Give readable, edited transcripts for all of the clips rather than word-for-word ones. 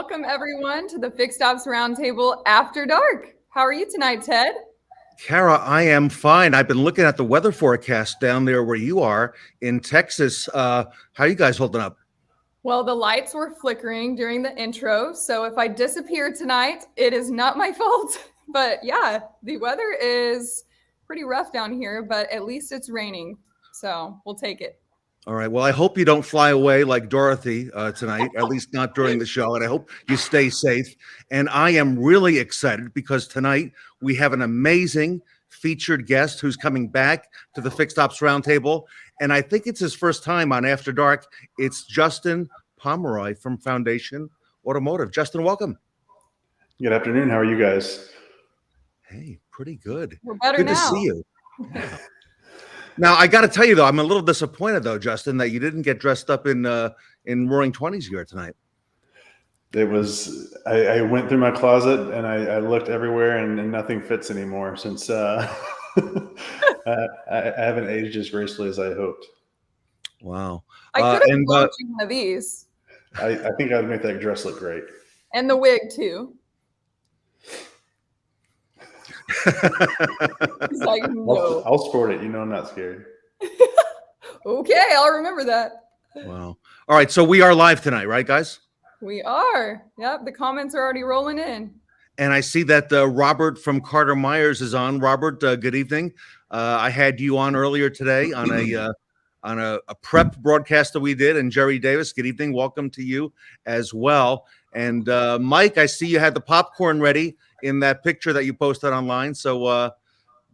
Welcome, everyone, to the Fixed Ops Roundtable After Dark. How are you tonight, Ted? Kara, I am fine. I've been looking at the weather forecast down there where you are in Texas. How are you guys holding up? Well, the lights were flickering during the intro, so if I disappear tonight, it is not my fault. But yeah, the weather is pretty rough down here, but at least it's raining, so we'll take it. All right. Well, I hope you don't fly away like Dorothy tonight, at least not during the show. And I hope you stay safe. And I am really excited because tonight we have an amazing featured guest who's coming back to the Fixed Ops Roundtable. And I think it's his first time on After Dark. It's Justin Pomeroy from Foundation Automotive. Justin, welcome. Good afternoon. How are you guys? Hey, pretty good. We're better good now. to see you. Now, I got to tell you, though, I'm a little disappointed, though, Justin, that you didn't get dressed up in Roaring 20s here tonight. It was, I went through my closet and I looked everywhere and nothing fits anymore since I haven't aged as gracefully as I hoped. Wow. I could have bought you one of these. I think I'd make that dress look great. And the wig, too. He's like, no. I'll sport it. You know I'm not scared. Okay, I'll remember that. Wow. All right, so we are live tonight, right, guys? We are. Yep, the comments are already rolling in. And I see that Robert from Carter Myers is on. Robert, good evening. I had you on earlier today on a prep broadcast that we did. And Jerry Davis, good evening. Welcome to you as well. And Mike, I see you had the popcorn ready in that picture that you posted online. So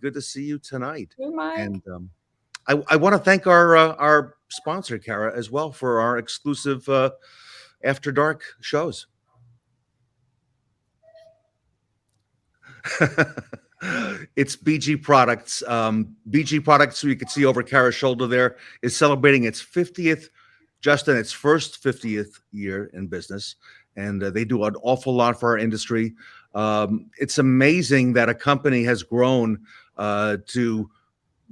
good to see you tonight. Hey, Mike. And I want to thank our sponsor, Kara, as well for our exclusive After Dark shows. It's BG Products. BG Products, you can see over Kara's shoulder there, is celebrating its 50th, Justin, its first 50th year in business. And they do an awful lot for our industry. It's amazing that a company has grown to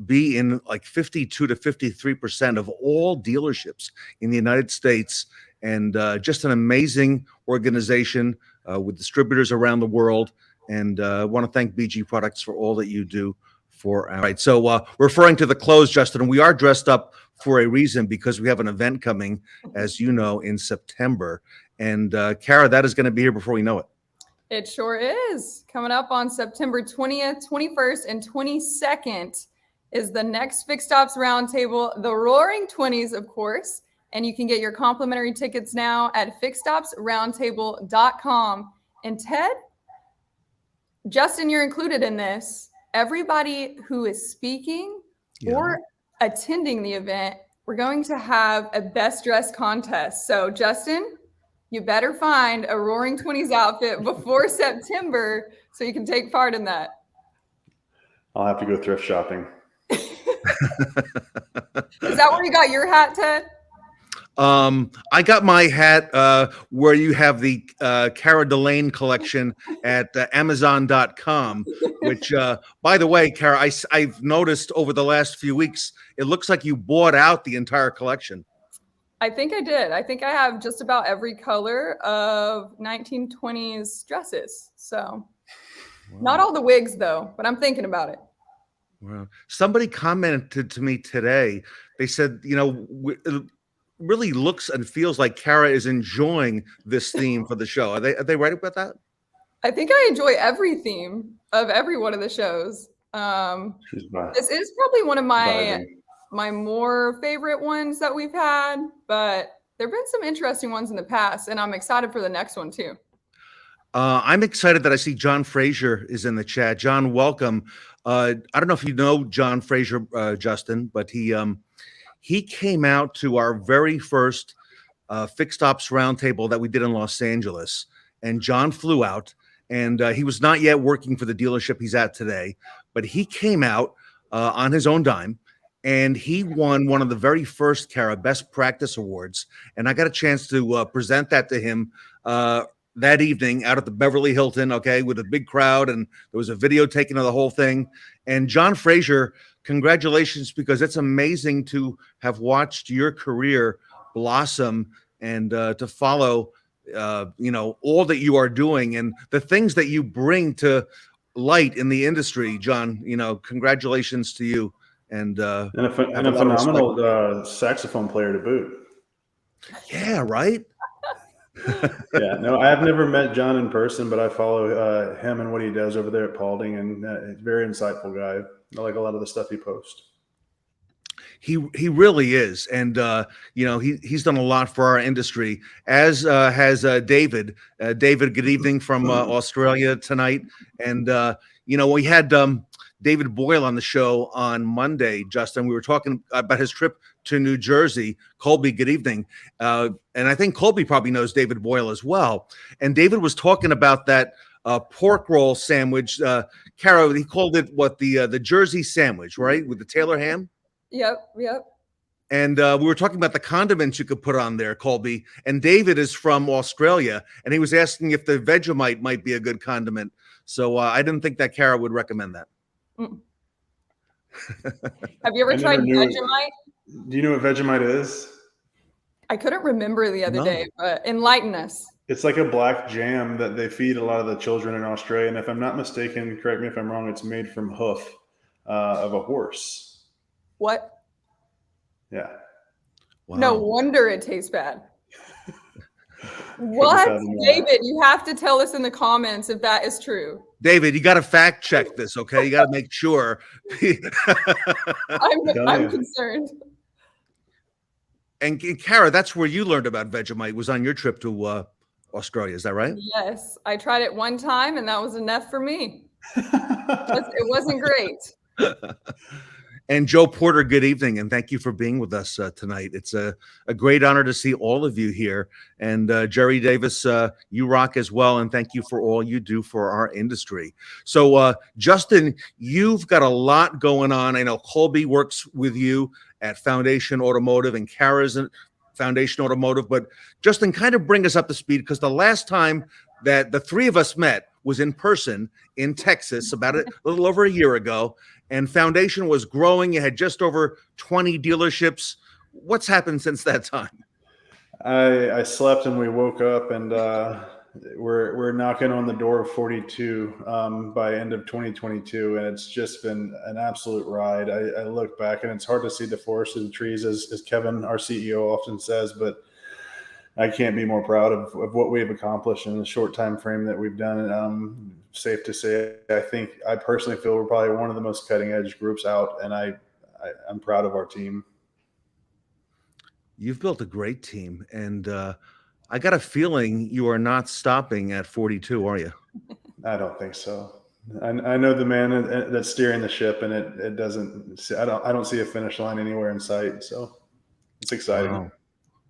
be in like 52 to 53% of all dealerships in the United States. And just an amazing organization with distributors around the world. And I want to thank BG Products for all that you do for our. Right. So referring to the clothes, Justin, we are dressed up for a reason because we have an event coming, as you know, in September. And Kara, that is going to be here before we know it. It sure is. Coming up on September 20th, 21st, and 22nd is the next Fixed Ops Roundtable, the Roaring 20s, of course. And you can get your complimentary tickets now at fixedopsroundtable.com. And Ted, Justin, you're included in this. Everybody who is speaking or attending the event, we're going to have a best dressed contest. So, Justin, you better find a Roaring 20s outfit before September so you can take part in that. I'll have to go thrift shopping. Is that where you got your hat, Ted? I got my hat where you have the Cara Delane collection at Amazon.com, which, by the way, Cara, I've noticed over the last few weeks, it looks like you bought out the entire collection. I think I did. I think I have just about every color of 1920s dresses. So not all the wigs, though, but I'm thinking about it. Wow. Somebody commented to me today. They said, you know, it really looks and feels like Kara is enjoying this theme for the show. Are they right about that? I think I enjoy every theme of every one of the shows. This is probably one of my more favorite ones that we've had, but there have been some interesting ones in the past, and I'm excited for the next one too. I'm excited that I see John Frazier is in the chat. John, welcome. I don't know if you know John Frazier, Justin, but he came out to our very first Fixed Ops Roundtable that we did in Los Angeles, and John flew out, and he was not yet working for the dealership he's at today, but he came out on his own dime, and he won one of the very first Cara Best Practice Awards, and I got a chance to present that to him that evening out at the Beverly Hilton, with a big crowd, and there was a video taken of the whole thing. And John Frazier, congratulations, because it's amazing to have watched your career blossom and to follow all that you are doing and the things that you bring to light in the industry, John. Congratulations to you, and a have a lot of respect. phenomenal saxophone player to boot. Yeah, right. Yeah, no, I have never met John in person, but I follow him and what he does over there at Paulding, and he's a very insightful guy. I like a lot of the stuff he posts. He really is, and he's done a lot for our industry, as has David. David, good evening from Australia tonight, and we had David Boyle on the show on Monday. Justin, we were talking about his trip to New Jersey. Colby, good evening, and I think Colby probably knows David Boyle as well. And David was talking about that pork roll sandwich. Cara, he called it the Jersey sandwich, right, with the Taylor ham. Yep. And we were talking about the condiments you could put on there, Colby. And David is from Australia, and he was asking if the Vegemite might be a good condiment. So I didn't think that Cara would recommend that. Have you ever tried Vegemite? Do you know what Vegemite is? I couldn't remember the other day, but enlighten us. It's like a black jam that they feed a lot of the children in Australia. And if I'm not mistaken, correct me if I'm wrong, it's made from hoof of a horse. What? Yeah. Wow. No wonder it tastes bad. What? David, you have to tell us in the comments if that is true. David, you got to fact check this, okay? You got to make sure. I'm concerned. And Cara, that's where you learned about Vegemite, was on your trip to Australia. Is that right? Yes. I tried it one time, and that was enough for me. It wasn't great. And Joe Porter, good evening, and thank you for being with us tonight. It's a great honor to see all of you here. And Jerry Davis, you rock as well, and thank you for all you do for our industry. So, Justin, you've got a lot going on. I know Colby works with you at Foundation Automotive, and Cara's in Foundation Automotive. But Justin, kind of bring us up to speed, because the last time that the three of us met was in person in Texas about a little over a year ago. And Foundation was growing. You had just over 20 dealerships. What's happened since that time? I slept and we woke up, and we're knocking on the door of 42 by end of 2022, and it's just been an absolute ride. I look back, and it's hard to see the forest through the trees, as Kevin, our CEO, often says, but I can't be more proud of what we've accomplished in the short time frame that we've done. Safe to say, I personally feel we're probably one of the most cutting edge groups out, and I'm proud of our team. You've built a great team, and I got a feeling you are not stopping at 42, are you? I don't think so. I know the man that's steering the ship, and it doesn't. I don't see a finish line anywhere in sight. So it's exciting.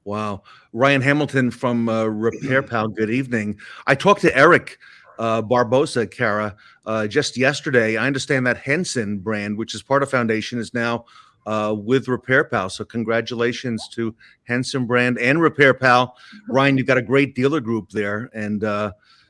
Wow. Ryan Hamilton from Repair Pal, good evening. I talked to Eric Barbosa, Cara, just yesterday. I understand that Henson brand, which is part of Foundation, is now with Repair Pal. So congratulations to Henson brand and Repair Pal. Ryan, you've got a great dealer group there. And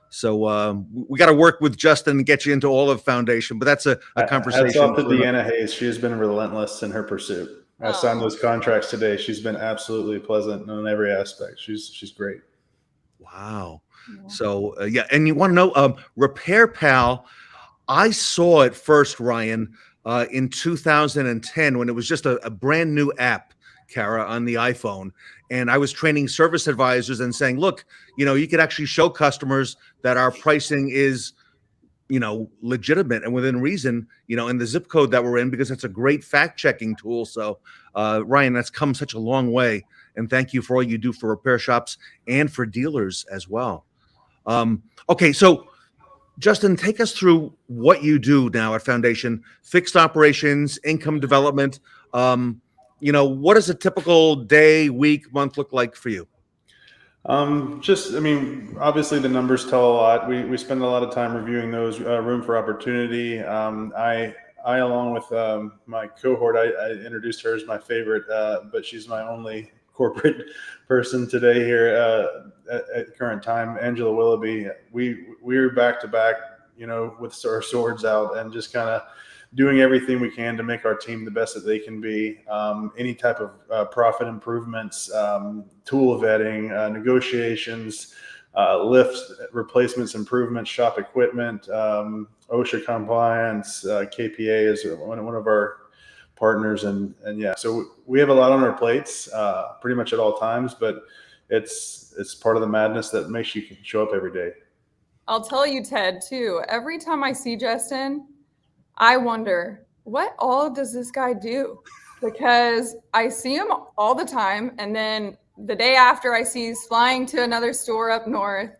so we got to work with Justin and get you into all of Foundation. But that's a conversation. Hats off to Deanna Hayes. She has been relentless in her pursuit. I signed those contracts today. She's been absolutely pleasant in every aspect. She's great. Wow. Yeah. So, and you want to know, Repair Pal, I saw it first, Ryan, in 2010 when it was just a brand new app, Cara, on the iPhone. And I was training service advisors and saying, look, you could actually show customers that our pricing is, legitimate and within reason, in the zip code that we're in, because it's a great fact-checking tool. So, Ryan, that's come such a long way. And thank you for all you do for repair shops and for dealers as well. Okay, so Justin, take us through what you do now at Foundation: fixed operations, income development. What does a typical day, week, month look like for you? Obviously the numbers tell a lot. We spend a lot of time reviewing those, room for opportunity. I along with my cohort, I introduced her as my favorite, but she's my only corporate person today here at current time, Angela Willoughby. We're back to back, with our swords out and just kind of doing everything we can to make our team the best that they can be. Any type of profit improvements, tool vetting, negotiations, lift replacements, improvements, shop equipment, OSHA compliance, KPA is one of our partners. And yeah, so we have a lot on our plates pretty much at all times, but it's part of the madness that makes you show up every day. I'll tell you, Ted, too, every time I see Justin, I wonder, what all does this guy do? Because I see him all the time, and then the day after I see he's flying to another store up north.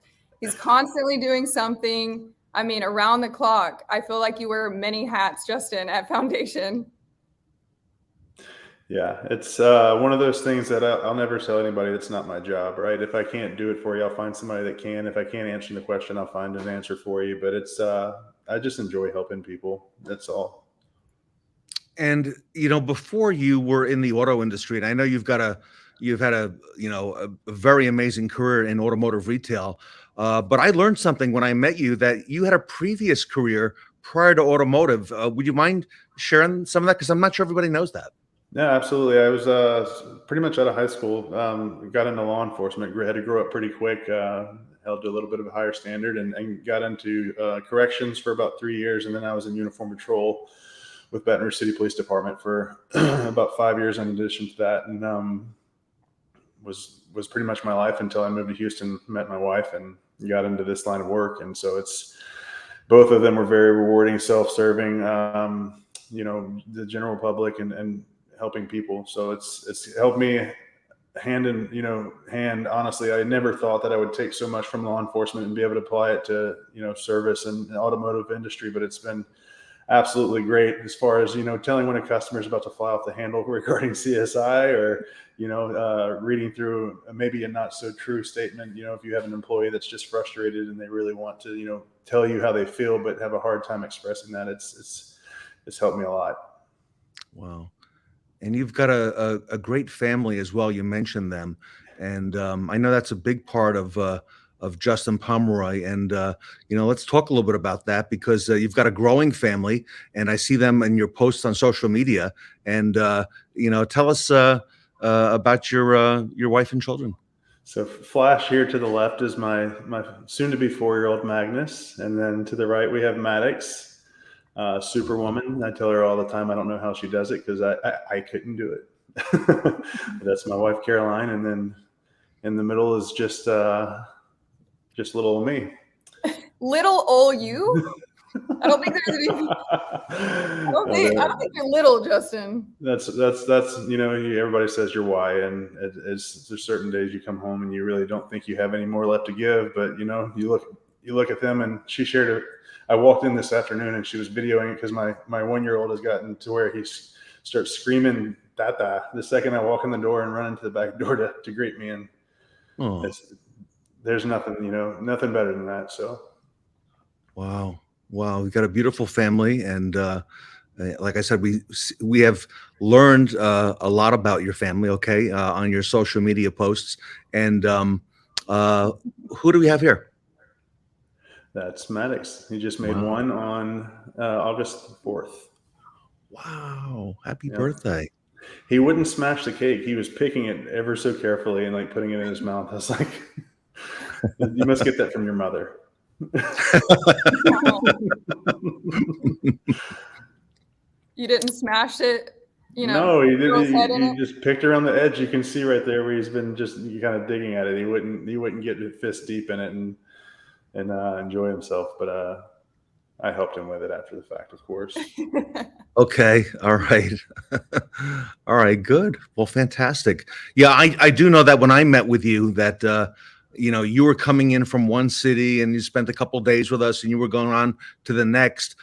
He's constantly doing something. I mean, around the clock. I feel like you wear many hats, Justin, at Foundation. Yeah, it's one of those things that I'll never tell anybody that's not my job, right? If I can't do it for you, I'll find somebody that can. If I can't answer the question, I'll find an answer for you. But it's I just enjoy helping people. That's all. And before you were in the auto industry, and I know you've had a very amazing career in automotive retail. But I learned something when I met you, that you had a previous career prior to automotive. Would you mind sharing some of that? Because I'm not sure everybody knows that. Yeah, absolutely. I was pretty much out of high school, got into law enforcement, had to grow up pretty quick, held to a little bit of a higher standard, and got into corrections for about 3 years. And then I was in uniform patrol with Baton Rouge City Police Department for about 5 years in addition to that. And was pretty much my life until I moved to Houston, met my wife, and got into this line of work. And so both of them were very rewarding, self-serving, the general public and helping people. So it's helped me hand in hand. Honestly, I never thought that I would take so much from law enforcement and be able to apply it to service and the automotive industry. But it's been absolutely great as far as telling when a customer is about to fly off the handle regarding CSI, or reading through maybe a not so true statement. If you have an employee that's just frustrated and they really want to tell you how they feel but have a hard time expressing that, it's helped me a lot. Wow. And you've got a great family as well. You mentioned them, and I know that's a big part of Justin Pomeroy. And let's talk a little bit about that, because you've got a growing family, and I see them in your posts on social media. And tell us about your wife and children. So flash here to the left is my soon-to-be 4-year-old Magnus, and then to the right we have Maddox. Superwoman. I tell her all the time, I don't know how she does it, because I couldn't do it. That's my wife, Caroline. And then in the middle is just little old me. Little old you? I don't think there's any. I don't think you're little, Justin. That's everybody says you're why, and there's certain days you come home and you really don't think you have any more left to give, but you look at them. And she shared it. I walked in this afternoon and she was videoing it, because my 1-year-old has gotten to where he starts screaming "Tata" the second I walk in the door and run into the back door to greet me. And there's nothing better than that. So wow, we've got a beautiful family, and like I said, we have learned a lot about your family, on your social media posts. And who do we have here? That's Maddox. He just made one on August 4th. Wow. Happy birthday. He wouldn't smash the cake. He was picking it ever so carefully and putting it in his mouth. I was like, you must get that from your mother. You didn't smash it, No, he didn't. He just picked around the edge. You can see right there where he's been just kind of digging at it. He wouldn't get fist deep in it and enjoy himself. But I helped him with it after the fact, of course. Okay. All right. All right. Good. Well, fantastic. Yeah, I do know that when I met with you, that you were coming in from one city and you spent a couple of days with us, and you were going on to the next.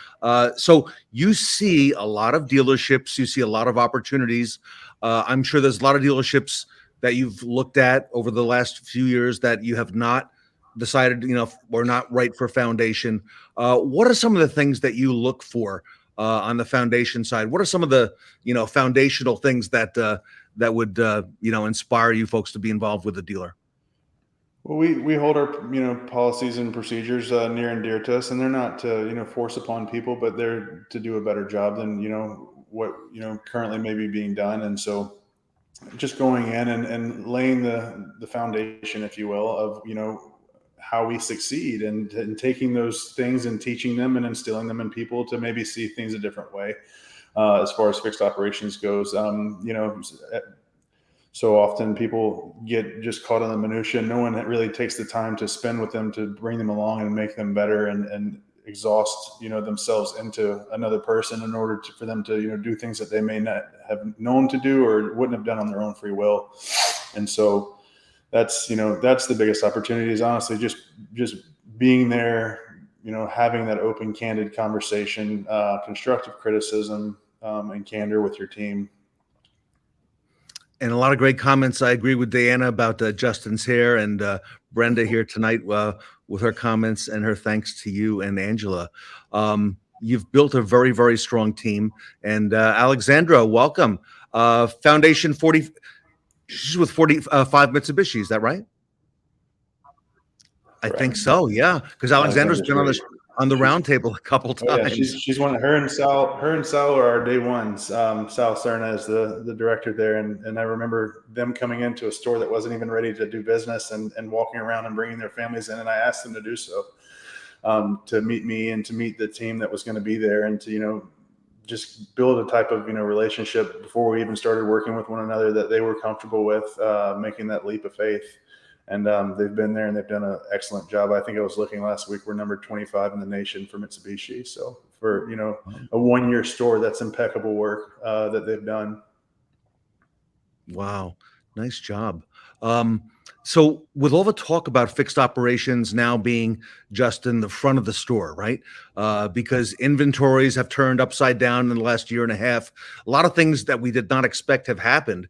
So you see a lot of dealerships, you see a lot of opportunities. I'm sure there's a lot of dealerships that you've looked at over the last few years that you have not decided, were not right for Foundation. What are some of the things that you look for on the Foundation side? What are some of the, foundational things that would, inspire you folks to be involved with the dealer? Well, we hold our policies and procedures near and dear to us, and they're not to force upon people, but they're to do a better job than what currently may be being done. And so just going in and laying the foundation, if you will, of how we succeed, and taking those things and teaching them and instilling them in people to maybe see things a different way. As far as fixed operations goes, so often people get just caught in the minutia. No one really takes the time to spend with them to bring them along and make them better, and exhaust themselves into another person in order for them to do things that they may not have known to do or wouldn't have done on their own free will. And so that's the biggest opportunity, is honestly just being there, having that open, candid conversation, constructive criticism, and candor with your team. And a lot of great comments. I agree with Diana about Justin's hair, and Brenda here tonight with her comments and her thanks to you and Angela. You've built a very, very strong team. And Alexandra, welcome. Foundation 40, she's with 45 Mitsubishi, is that right? I think so, yeah, because Alexandra's been on the Roundtable a couple times. Yeah, she's one of her and Sal are our day ones. Sal Cerna is the director there, and I remember them coming into a store that wasn't even ready to do business, and walking around and bringing their families in, and I asked them to do so, to meet me and to meet the team that was going to be there, and to just build a type of relationship before we even started working with one another that they were comfortable with, making that leap of faith. And they've been there and they've done an excellent job. I think I was looking last week, we're number 25 in the nation for Mitsubishi. So for, a 1-year store, that's impeccable work that they've done. Wow. Nice job. So with all the talk about fixed operations now being just in the front of the store, right? Because inventories have turned upside down in the last year and a half. A lot of things that we did not expect have happened.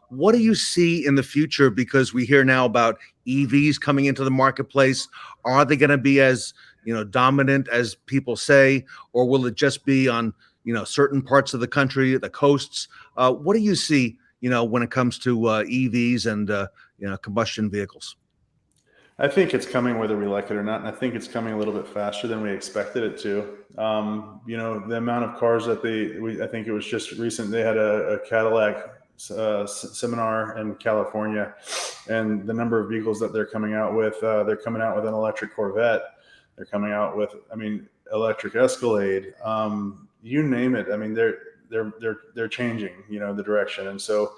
What do you see in the future? Because we hear now about EVs coming into the marketplace. Are they going to be as, dominant as people say, or will it just be on, certain parts of the country, the coasts? What do you see, when it comes to EVs and, combustion vehicles? I think it's coming whether we like it or not. And I think it's coming a little bit faster than we expected it to. The amount of cars that I think it was just recent, they had a Cadillac seminar in California, and the number of vehicles that they're coming out with, they're coming out with an electric Corvette. They're coming out with, electric Escalade, you name it. They're changing, the direction. And so,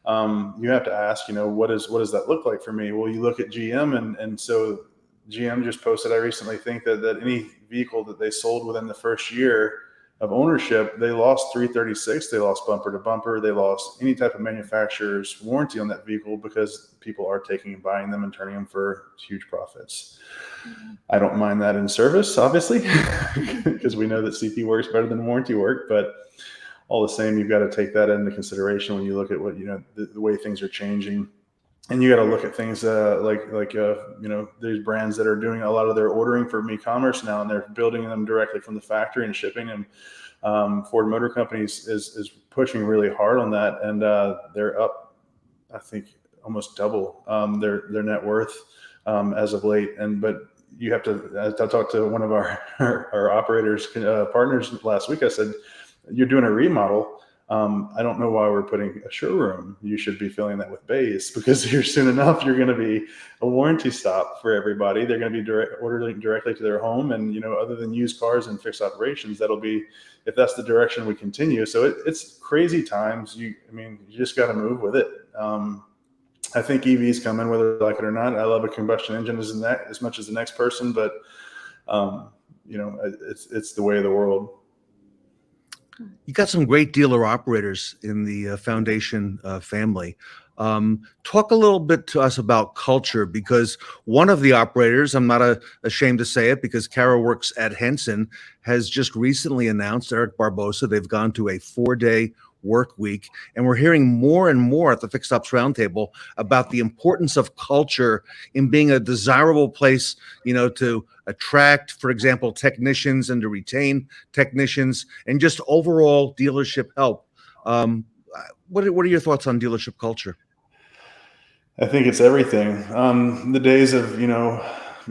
you have to ask, what does that look like for me? Well, you look at GM, and so GM just posted, I recently think that any vehicle that they sold within the first year of ownership, they lost 336, they lost bumper to bumper, they lost any type of manufacturer's warranty on that vehicle, because people are taking and buying them and turning them for huge profits. I don't mind that in service, obviously, because we know that CP works better than warranty work, but all the same, you've got to take that into consideration when you look at what, the way things are changing. And you got to look at things there's brands that are doing a lot of their ordering for e-commerce now, and they're building them directly from the factory and shipping them. Ford Motor Company is pushing really hard on that, and they're up, I think, almost double their net worth as of late. But you have to. As I talked to one of our operators partners last week, I said, "You're doing a remodel. I don't know why we're putting a showroom. You should be filling that with bays, because here soon enough, you're going to be a warranty stop for everybody. They're going to be ordering directly to their home. And, other than used cars and fixed operations, that'll be, if that's the direction we continue. So it's crazy times. You just got to move with it. I think EVs come in whether they like it or not. I love a combustion engine as much as the next person, but, it's the way of the world. You got some great dealer operators in the foundation family. Talk a little bit to us about culture, because one of the operators, I'm not ashamed to say it because Kara works at Henson, has just recently announced, Eric Barbosa, they've gone to a 4-day work week. And we're hearing more and more at the Fixed Ops Roundtable about the importance of culture in being a desirable place, to attract, for example, technicians and to retain technicians, and just overall dealership help. What are your thoughts on dealership culture? I think it's everything. The days of,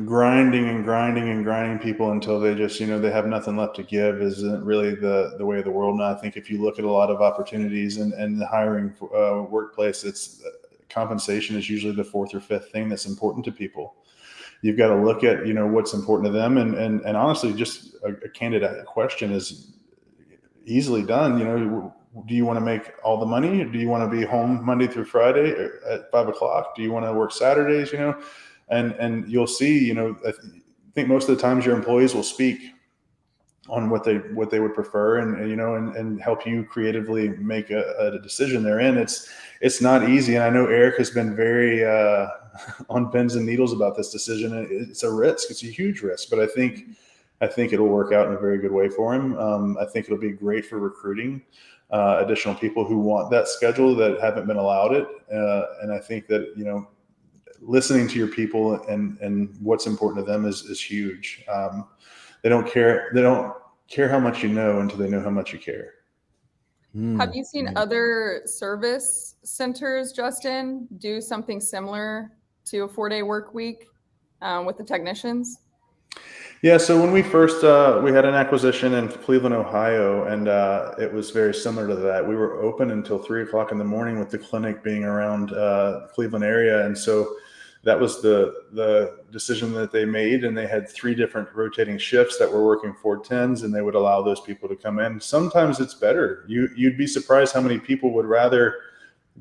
grinding people until they just, they have nothing left to give isn't really the way of the world now. I think if you look at a lot of opportunities and the hiring workplace, it's compensation is usually the 4th or 5th thing that's important to people. you've got to look at, what's important to them. And honestly, just a candid question is easily done. Do you want to make all the money? Do you want to be home Monday through Friday at 5 o'clock? Do you want to work Saturdays? And you'll see, I think most of the times your employees will speak on what they would prefer, and help you creatively make a decision therein. It's not easy. And I know Eric has been very on pins and needles about this decision. It's a risk. It's a huge risk, but I think it'll work out in a very good way for him. I think it'll be great for recruiting additional people who want that schedule that haven't been allowed it. And I think that, listening to your people and what's important to them is huge. They don't care how much you know until they know how much you care. Have you seen other service centers, Justin, do something similar to a 4-day work week with the technicians? Yeah, so when we first we had an acquisition in Cleveland, Ohio, and it was very similar to that. We were open until 3 o'clock in the morning, with the clinic being around the Cleveland area, and so that was the decision that they made. And they had 3 different rotating shifts that were working 410s, and they would allow those people to come in. Sometimes it's better. You'd be surprised how many people would rather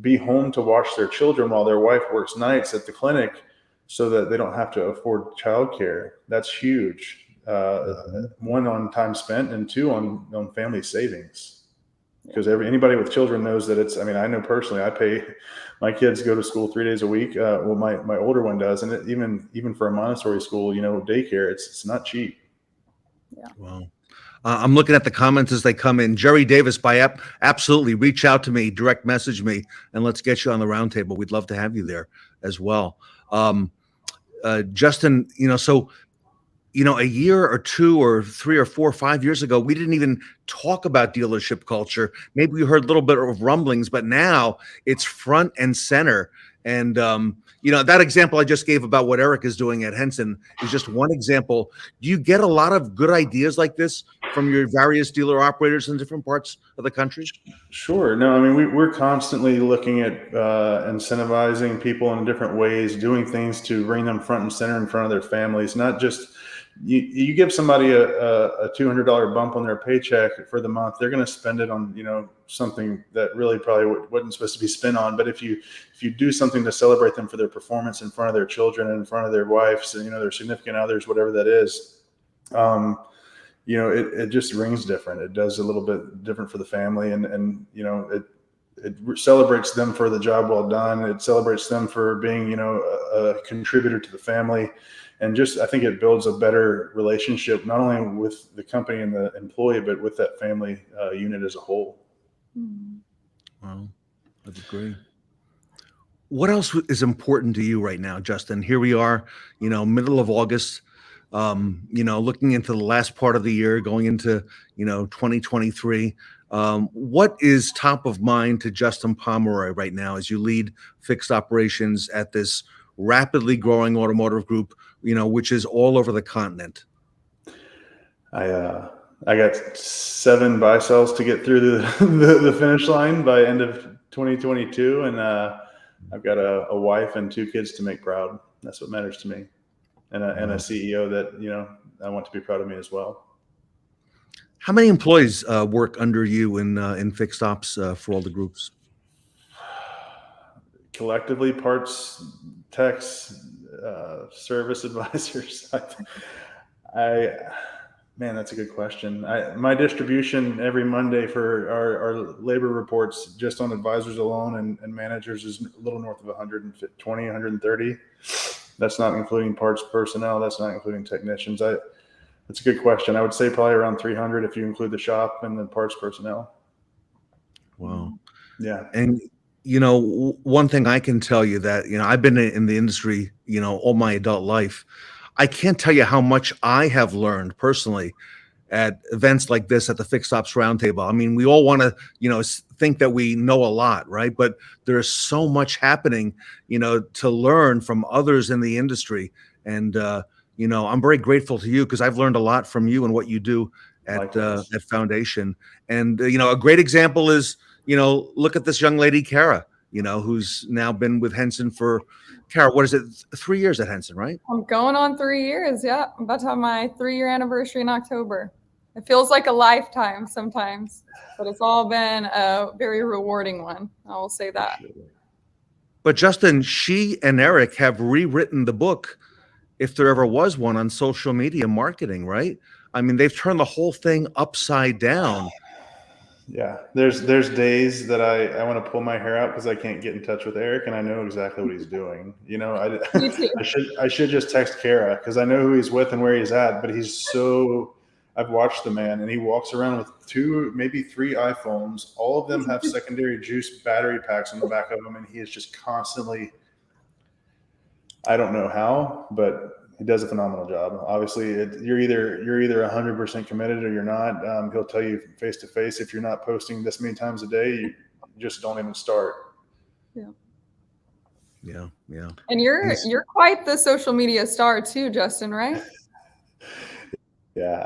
be home to watch their children while their wife works nights at the clinic, so that they don't have to afford childcare. That's huge. 1, on time spent, and 2, on family savings. Because anybody with children knows that I know personally, I pay my kids go to school 3 days a week. Well, my older one does. And even for a Montessori school, daycare, it's not cheap. Yeah. Wow. I'm looking at the comments as they come in. Jerry Davis, absolutely reach out to me, direct message me, and let's get you on the roundtable. We'd love to have you there as well. Justin, so a year or 2 or 3 or 4 or 5 years ago, we didn't even talk about dealership culture. Maybe we heard a little bit of rumblings, but now it's front and center. And, that example I just gave about what Eric is doing at Henson is just one example. Do you get a lot of good ideas like this from your various dealer operators in different parts of the country? Sure. No, we're constantly looking at incentivizing people in different ways, doing things to bring them front and center in front of their families, not just you give somebody a $200 bump on their paycheck for the month, they're going to spend it on something that really probably wasn't supposed to be spent on. But if you do something to celebrate them for their performance in front of their children and in front of their wives and their significant others, whatever that is, it just rings different. It does a little bit different for the family, and it celebrates them for the job well done. It celebrates them for being a contributor to the family. And I think it builds a better relationship, not only with the company and the employee, but with that family unit as a whole. Wow, that's great. What else is important to you right now, Justin? Here we are, middle of August, looking into the last part of the year, going into, 2023. What is top of mind to Justin Pomeroy right now as you lead fixed operations at this rapidly growing automotive group, which is all over the continent? I got 7 buy sells to get through the finish line by end of 2022, and I've got a wife and 2 kids to make proud. That's what matters to me, and a CEO that I want to be proud of me as well. How many employees work under you in fixed ops for all the groups? Collectively, parts techs, service advisors. Man, that's a good question. My distribution every Monday for our labor reports, just on advisors alone and managers, is a little north of 120, 130. That's not including parts personnel. That's not including technicians. That's a good question. I would say probably around 300 if you include the shop and the parts personnel. Wow. Yeah. And one thing I can tell you that, I've been in the industry, all my adult life. I can't tell you how much I have learned personally at events like this at the Fixed Ops Roundtable. We all want to, think that we know a lot, right? But there's so much happening, to learn from others in the industry. And, I'm very grateful to you because I've learned a lot from you and what you do at Foundation. And, a great example is, look at this young lady, Kara. who's now been with Henson for, Kara, what is it, 3 years at Henson, right? I'm going on 3 years. Yeah. I'm about to have my 3-year anniversary in October. It feels like a lifetime sometimes, but it's all been a very rewarding one. I will say that. But Justin, she and Eric have rewritten the book, if there ever was one, on social media marketing, right? I mean, they've turned the whole thing upside down. Yeah, there's days that I want to pull my hair out because I can't get in touch with Eric, and I know exactly what he's doing. I should just text Kara because I know who he's with and where he's at. But I've watched the man, and he walks around with 2, maybe 3 iPhones. All of them have secondary juice battery packs on the back of them, and he is just constantly. I don't know how, but he does a phenomenal job. Obviously, you're either 100% committed or you're not. He'll tell you face to face, if you're not posting this many times a day, you just don't even start. Yeah. And you're quite the social media star too, Justin, right? Yeah,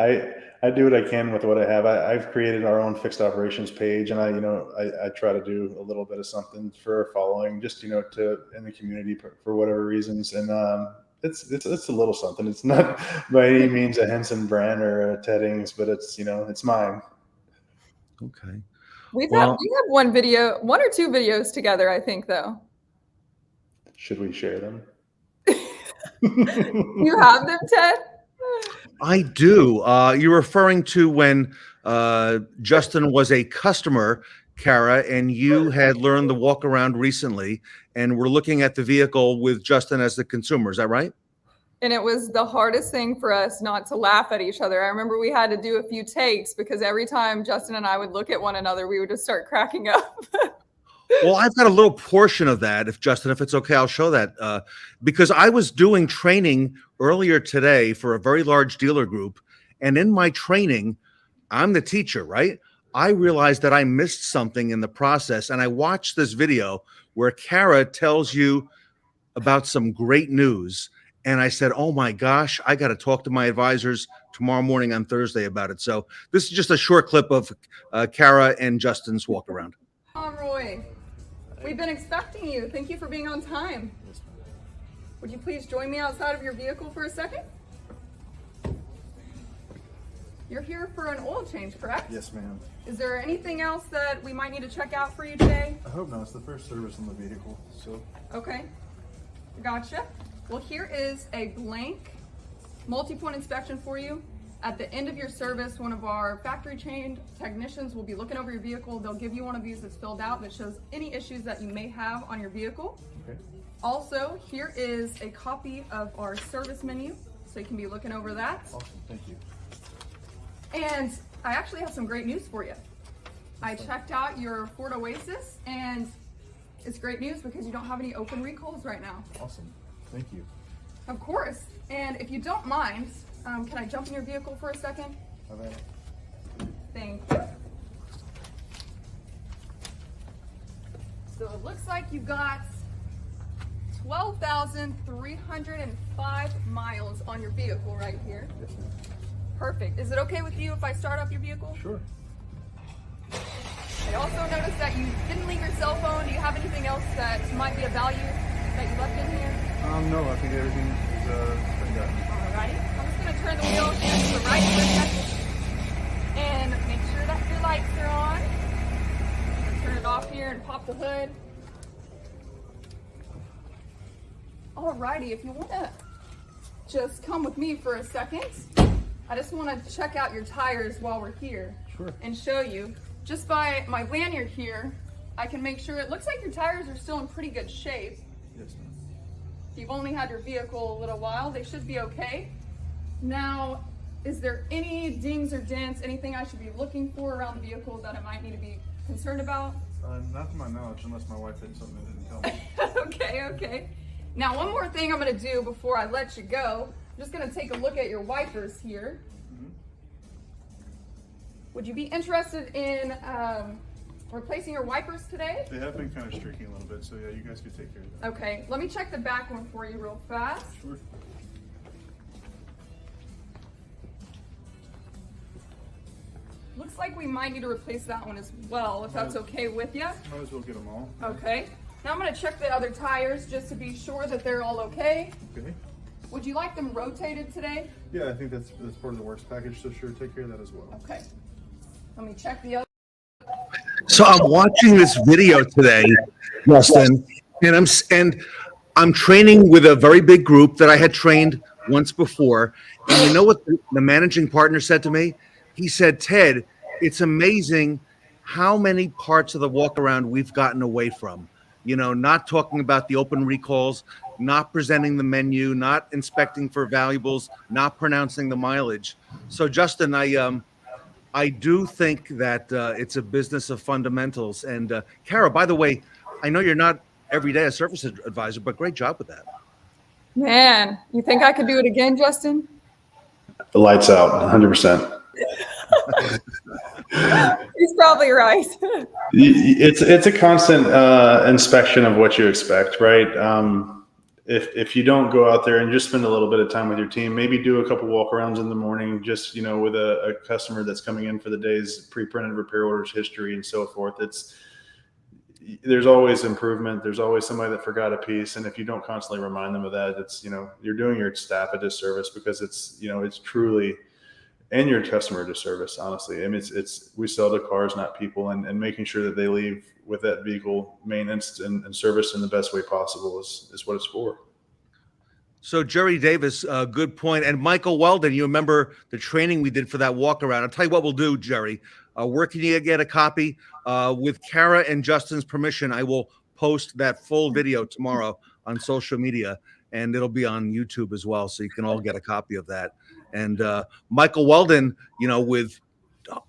I do what I can with what I have. I've created our own fixed operations page, and I try to do a little bit of something for our following, just in the community for whatever reasons, and it's a little something. It's not by any means a Henson brand or a Teddings, but it's mine. Okay. We have 1 or 2 videos together, I think, though. Should we share them? You have them, Ted? I do. You're referring to when Justin was a customer, Kara, and you had learned the walk around recently, and we're looking at the vehicle with Justin as the consumer. Is that right? And it was the hardest thing for us not to laugh at each other. I remember we had to do a few takes because every time Justin and I would look at one another, we would just start cracking up. Well, I've got a little portion of that. If it's okay, I'll show that. Because I was doing training earlier today for a very large dealer group. And in my training, I'm the teacher, right? I realized that I missed something in the process. And I watched this video where Kara tells you about some great news. And I said, oh my gosh, I got to talk to my advisors tomorrow morning on Thursday about it. So this is just a short clip of Kara and Justin's walk around. Pomeroy, we've been expecting you. Thank you for being on time. Would you please join me outside of your vehicle for a second? You're here for an oil change, correct? Yes, ma'am. Is there anything else that we might need to check out for you today? I hope not. It's the first service on the vehicle, so. Okay, gotcha. Well, here is a blank multi-point inspection for you. At the end of your service, one of our factory trained technicians will be looking over your vehicle. They'll give you one of these that's filled out that shows any issues that you may have on your vehicle. Okay. Also, here is a copy of our service menu, so you can be looking over that. Awesome, thank you. And I actually have some great news for you. I checked out your Ford Oasis, and it's great news because you don't have any open recalls right now. Awesome, thank you. Of course. And if you don't mind, can I jump in your vehicle for a second? Okay. Thank you. So it looks like you got 12,305 miles on your vehicle right here. Yes, ma'am. Perfect. Is it okay with you if I start up your vehicle? Sure. I also noticed that you didn't leave your cell phone. Do you have anything else that might be of value that you left in here? No, I think everything is been done. Alrighty. I'm just going to turn the wheel to the right for a second and make sure that your lights are on. Turn it off here and pop the hood. Alrighty, if you want to just come with me for a second, I just want to check out your tires while we're here. Sure. And show you. Just by my lanyard here, I can make sure it looks like your tires are still in pretty good shape. Yes, ma'am. If you've only had your vehicle a little while, they should be okay. Now, is there any dings or dents, anything I should be looking for around the vehicle that I might need to be concerned about? Not to my knowledge, unless my wife hit something and didn't tell me. Okay. Now, one more thing I'm going to do before I let you go. I'm just going to take a look at your wipers here. Mm-hmm. Would you be interested in replacing your wipers today? They have been kind of streaking a little bit, so yeah, you guys could take care of that. Okay, let me check the back one for you real fast. Sure. Looks like we might need to replace that one as well, if that's okay with you. Might as well get them all. Okay. Now I'm going to check the other tires just to be sure that they're all okay. Okay. Would you like them rotated today? Yeah, I think that's part of the works package, so sure, take care of that as well. Okay. Let me check the other. So I'm watching this video today, Justin, and I'm training with a very big group that I had trained once before. And you know what the managing partner said to me? He said, Ted, it's amazing how many parts of the walk around we've gotten away from. Not talking about the open recalls, not presenting the menu, not inspecting for valuables, not pronouncing the mileage. So Justin, I do think that it's a business of fundamentals. And Kara, by the way, I know you're not every day a service advisor, but great job with that. Man, you think I could do it again, Justin? The lights out, 100%. He's probably right. It's a constant inspection of what you expect, right? If you don't go out there and just spend a little bit of time with your team, maybe do a couple walk-arounds in the morning, just with a customer that's coming in for the day's pre-printed repair orders history and so forth. There's always improvement. There's always somebody that forgot a piece, and if you don't constantly remind them of that, it's you're doing your staff a disservice, because it's truly, and your customer a disservice, honestly. I mean, it's we sell to cars, not people, and making sure that they leave with that vehicle maintenance and service in the best way possible is what it's for. So Jerry Davis, good point. And Michael Weldon, you remember the training we did for that walk around. I'll tell you what we'll do, Jerry. Where can you get a copy? With Kara and Justin's permission, I will post that full video tomorrow on social media, and it'll be on YouTube as well, so you can all get a copy of that. And Michael Weldon, with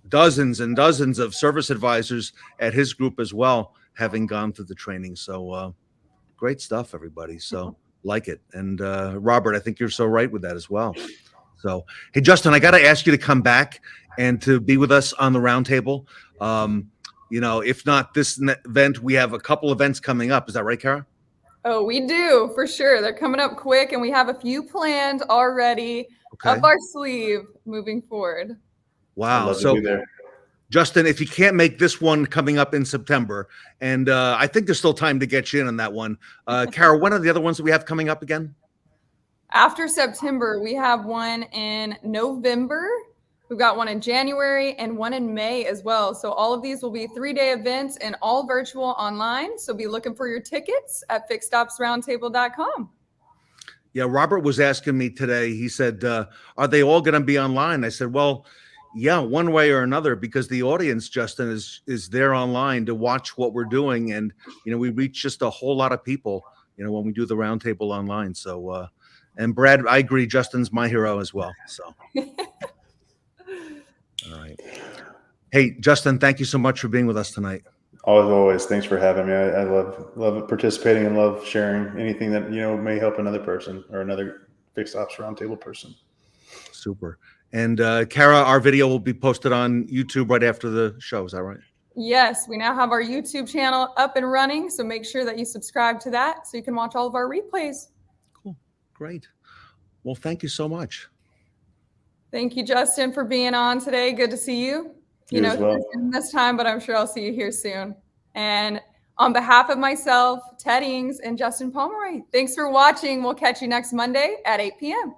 dozens and dozens of service advisors at his group as well, having gone through the training. So great stuff, everybody. So like it. And Robert, I think you're so right with that as well. So, hey, Justin, I got to ask you to come back and to be with us on the roundtable. If not this event, we have a couple events coming up. Is that right, Kara? Oh, we do, for sure. They're coming up quick, and we have a few planned already up our sleeve moving forward. Wow. So, Justin, if you can't make this one coming up in September, and I think there's still time to get you in on that one. Kara, when are the other ones that we have coming up again? After September, we have one in November. We've got one in January and one in May as well. So all of these will be 3-day events and all virtual online. So be looking for your tickets at fixedopsroundtable.com. Yeah, Robert was asking me today. He said, are they all going to be online? I said, well, yeah, one way or another, because the audience, Justin, is there online to watch what we're doing. And, we reach just a whole lot of people, when we do the roundtable online. So, and Brad, I agree, Justin's my hero as well. So. All right. Hey, Justin, thank you so much for being with us tonight. Always. Thanks for having me. I love participating and love sharing anything that, may help another person or another Fixed Ops Roundtable person. Super. And Kara, our video will be posted on YouTube right after the show. Is that right? Yes, we now have our YouTube channel up and running. So make sure that you subscribe to that so you can watch all of our replays. Cool. Great. Well, thank you so much. Thank you, Justin, for being on today. Good to see you. You as well. This time, but I'm sure I'll see you here soon. And on behalf of myself, Ted Ings, and Justin Pomeroy, thanks for watching. We'll catch you next Monday at 8 p.m.